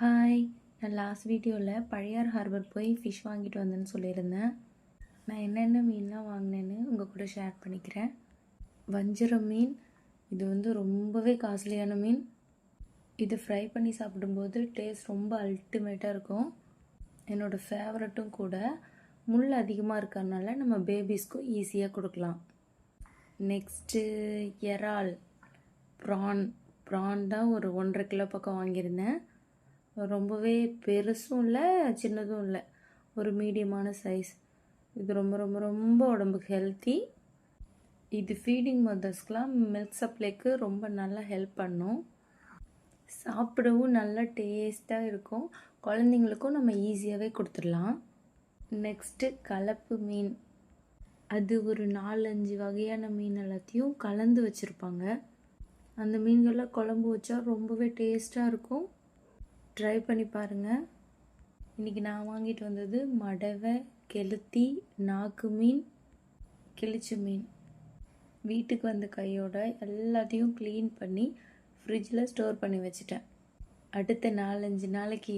Hi, நான் last வீடியோவில் Pazhayar harbour போய் ஃபிஷ் வாங்கிட்டு வந்தேன்னு சொல்லியிருந்தேன். நான் என்னென்ன மீன்லாம் வாங்கினேன்னு உங்கள் கூட ஷேர் பண்ணிக்கிறேன். வஞ்சரம் மீன், இது ரொம்பவே காஸ்ட்லியான மீன். இது ஃப்ரை பண்ணி சாப்பிடும்போது டேஸ்ட் ரொம்ப அல்டிமேட்டாக இருக்கும். என்னோடய ஃபேவரட்டும் கூட. முள் அதிகமாக இருக்கறனால நம்ம பேபிஸ்க்கும் ஈஸியாக கொடுக்கலாம். நெக்ஸ்ட்டு இறால், ப்ரான் தான் ஒரு 1.5 கிலோ பக்கம் வாங்கியிருந்தேன். ரொம்பவே பெருசும் இல்லை, சின்னதும் இல்லை, ஒரு மீடியமான சைஸ். இது ரொம்ப ரொம்ப ரொம்ப உடம்புக்கு ஹெல்த்தி. இது ஃபீடிங் மதர்ஸ்க்கெலாம் மில்க் சப்ளைக்கு ரொம்ப நல்லா ஹெல்ப் பண்ணும். சாப்பிடவும் நல்லா டேஸ்ட்டாக இருக்கும். குழந்தைங்களுக்கும் நம்ம ஈஸியாகவே கொடுத்துடலாம். நெக்ஸ்ட்டு கலப்பு மீன். அது ஒரு 4-5 வகையான மீன் எல்லாத்தையும் கலந்து வச்சுருப்பாங்க. அந்த மீன்களில் குழம்பு வச்சா ரொம்பவே டேஸ்ட்டாக இருக்கும். ட்ரை பண்ணி பாருங்கள். இன்றைக்கி நான் வாங்கிட்டு வந்தது மடவை, கெளுத்தி, நாக்கு மீன், கிளிச்சு மீன். வீட்டுக்கு வந்த கையோட எல்லாத்தையும் க்ளீன் பண்ணி ஃப்ரிட்ஜில் ஸ்டோர் பண்ணி வச்சுட்டேன். அடுத்த 4-5 நாளைக்கு